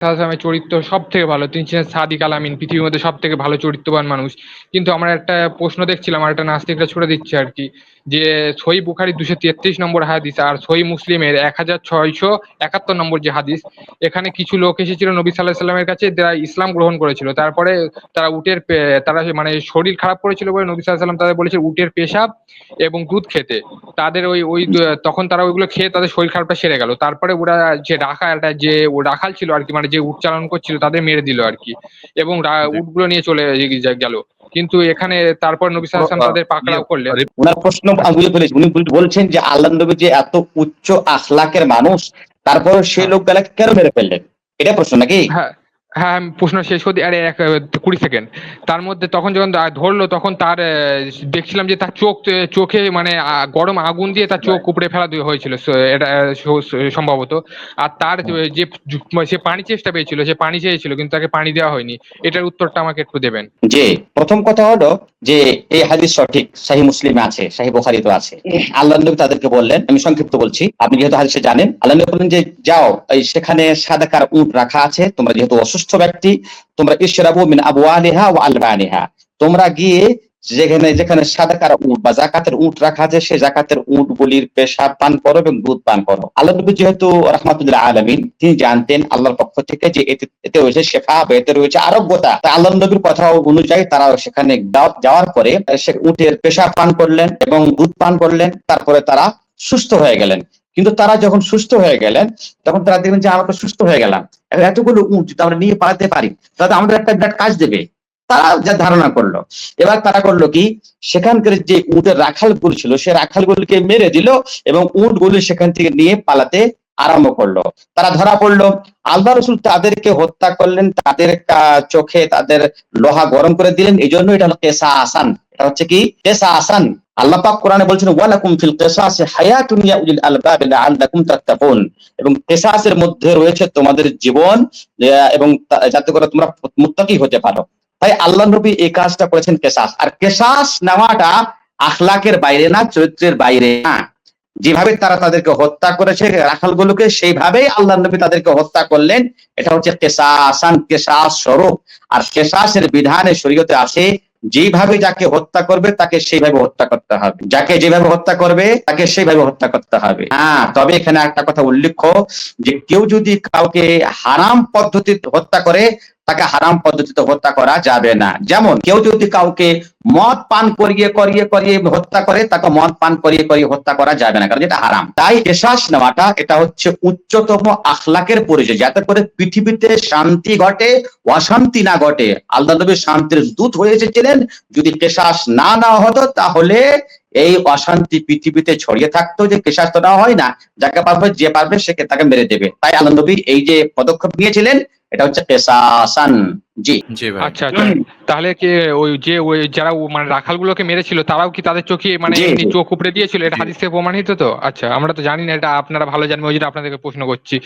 সাল্লাল্লাহু চরিত্র সব থেকে ভালো, তিনি ছিলেন সাদিক আল আমিন, পৃথিবীর মধ্যে সব থেকে ভালো চরিত্রবান মানুষ। কিন্তু আমরা একটা প্রশ্ন দেখছিলাম, আর একটা নাস্তিকরা ছুড়ে দিচ্ছে আর কি, যে সহিহ বুখারী 233 নম্বর হাদিস আর সহিহ মুসলিমের 1671 নম্বর যে হাদিস, এখানে কিছু লোক এসেছিল নবী সাল্লাল্লাহু আলাইহি সাল্লামের কাছে, যারা ইসলাম গ্রহণ করেছিল। তারপরে তারা তারা মানে শরীর খারাপ করেছিল বলে নবী সাল্লাল্লাহু আলাইহি সাল্লাম তাদের বলেছে উটের পেশাব এবং দুধ খেতে। তাদের তখন তারা ওইগুলো খেয়ে তাদের শরীর খারাপটা সেরে গেল। তারপরে ওরা যে রাখাল ছিল আর কি, মানে যে উট চালন করছিল তাদের মেরে দিল আর কি, এবং জি। উটগুলো নিয়ে চলে গেল। কিন্তু এখানে তারপর নবী সাল্লাল্লাহু আলাইহি সাল্লাম তাদের পাকড়াও করলেন। উনার প্রশ্ন আমি বুঝে ফেলেছি। উনি বলছেন যে আল্লাহ নবী যে এত উচ্চ আখলাকের মানুষ, তারপর সেই হ্যাঁ লোকগুলাকে কেন মেরে ফেললেন, এটা প্রশ্ন নাকি? হ্যাঁ হ্যাঁ, আমি প্রশ্ন শেষ করতে আরে 20 সেকেন্ড। তার মধ্যে তখন যখন ধরলো, তখন তার দেখছিলাম যে তার চোখে মানে গরম আগুন দিয়ে তার চোখ উপড়ে ফেলা হয়েছিল, এটা সম্ভবত। আর তার যে সে পানি চেষ্টা পেয়েছিল, সে পানি চেয়েছিল কিন্তু তাকে পানি দেওয়া হয়নি। এটার উত্তরটা আমাকে একটু দেবেন। যে প্রথম কথা হলো যে এই হাদিস সঠিক, সহিহ মুসলিমে আছে, সহিহ বুখারীতে আছে। আল্লাহ নবী তাদেরকে বললেন, আমি সংক্ষিপ্ত বলছি, আপনি যেহেতু হাদিসে জানেন, আল্লাহ নবী বললেন যে যাও, এই সেখানে সাদাকার উট রাখা আছে, তোমরা যেহেতু অসুস্থ ব্যক্তি, তোমরা ইশরাবু মিন আবওয়ালিহা ওয়া আলবানিহা, তোমরা গিয়ে যেখানে যেখানে সাদাকার উট বা জাকাতের উট রাখা আছে, সেই জাকাতের উট গুলির পেশাব পান করো এবং দুধ পান করো। আল্লাহ নবী যেহেতু রাহমাতুল আলামিন, তিনি জানতেন আল্লাহর পক্ষ থেকে যে এতে রয়েছে শেফা বা এতে রয়েছে আরোগ্যতা। তাই আল্লাহ নবীর কথা অনুযায়ী তারা সেখানে যাওয়ার পরে সে উটের পেশাব পান করলেন এবং দুধ পান করলেন, তারপরে তারা সুস্থ হয়ে গেলেন। কিন্তু তারা যখন সুস্থ হয়ে গেলেন, তখন তারা দেখবেন যে আমরা তো সুস্থ হয়ে গেলাম, এতগুলো উট যদি আমরা নিয়ে পালাতে পারি তাহলে আমাদের একটা বিরাট কাজ দেবে, তারা যা ধারণা করলো। এবার তারা করলো কি, সেখানকার যে উটের রাখালগুলো ছিল সে রাখালগুলোকে মেরে দিল এবং উটগুলো সেখান থেকে নিয়ে পালাতে আরম্ভ করলো। তারা ধরা পড়লো। আল্লাহ রসুল তাদেরকে হত্যা করলেন, তাদের চোখে তাদের লোহা গরম করে দিলেন। এই জন্য এটা হলো কিসাসান, এটা হচ্ছে কি কিসাসান। আল্লাহ পাক কোরআনে বলছেন ওয়ালাকুম ফিল কিসাসি হায়াতুন ইয়া উলিল আলবাব লাআল্লাকুম তাত্তাকুন, এবং কিসাসের মধ্যে রয়েছে তোমাদের জীবন, এবং যাতে করে তোমরা মুত্তাকি হতে পারো। তাই আল্লাহ নবী এই কাজটা করেছেন কেসাস। আর কেসাস নেওয়াটা আখলাকের বাইরে না, চরিত্রের বাইরে না। যেভাবে তারা তাদেরকে হত্যা করেছে রাখালগুলোকে, সেইভাবেই আল্লাহ নবী তাদেরকে হত্যা করলেন। এটা হচ্ছে কেসাসান, কেসাস স্বরূপ। আর কেসাসের বিধানে শরীয়তে আছে, যেভাবে যাকে হত্যা করবে তাকে সেইভাবে হত্যা করতে হবে, যাকে যেভাবে হত্যা করবে তাকে সেইভাবে হত্যা করতে হবে। হ্যাঁ, তবে এখানে একটা কথা উল্লেখ্য, যে কেউ যদি কাউকে হারাম পদ্ধতিতে হত্যা করে, তাকে হারাম পদ্ধতিতে হত্যা করা যাবে না। যেমন কেউ যদি কাউকে মদ পান করিয়ে করিয়ে করিয়ে হত্যা করে, তাকে মদ পান করিয়ে করিয়ে হত্যা করা যাবে না, কারণ এটা হারাম। তাই কেসাস নেওয়াটা এটা হচ্ছে উচ্চতম আখলাকের পরিচয়, যাতে করে পৃথিবীতে শান্তি ঘটে, অশান্তি না ঘটে। আল্লাহ নবী শান্তির দূত হয়ে এসেছিলেন। যদি কেসাস না নেওয়া হতো তাহলে এই অশান্তি পৃথিবীতে ছড়িয়ে থাকতো। যে কেসাস তো নেওয়া হয় না, যাকে পারবে যে পারবে সে তাকে মেরে দেবে। তাই আল্লাহ নবী এই যে পদক্ষেপ নিয়েছিলেন, এটা হচ্ছে কেসাসান। জি জি ভাই। আচ্ছা আচ্ছা, তাহলে কি ওই যারা মানে রাখালগুলোকে মেরেছিল তারাও কি তাদের চোখে মানে জি এমনি জি চোখ উপড়ে দিয়েছিল? এটা জি হাদিস থেকে প্রমাণিত তো? আচ্ছা, আমরা তো জানি না, এটা আপনারা ভালো জানবেন, ওই জন্য আপনাদেরকে প্রশ্ন করছি।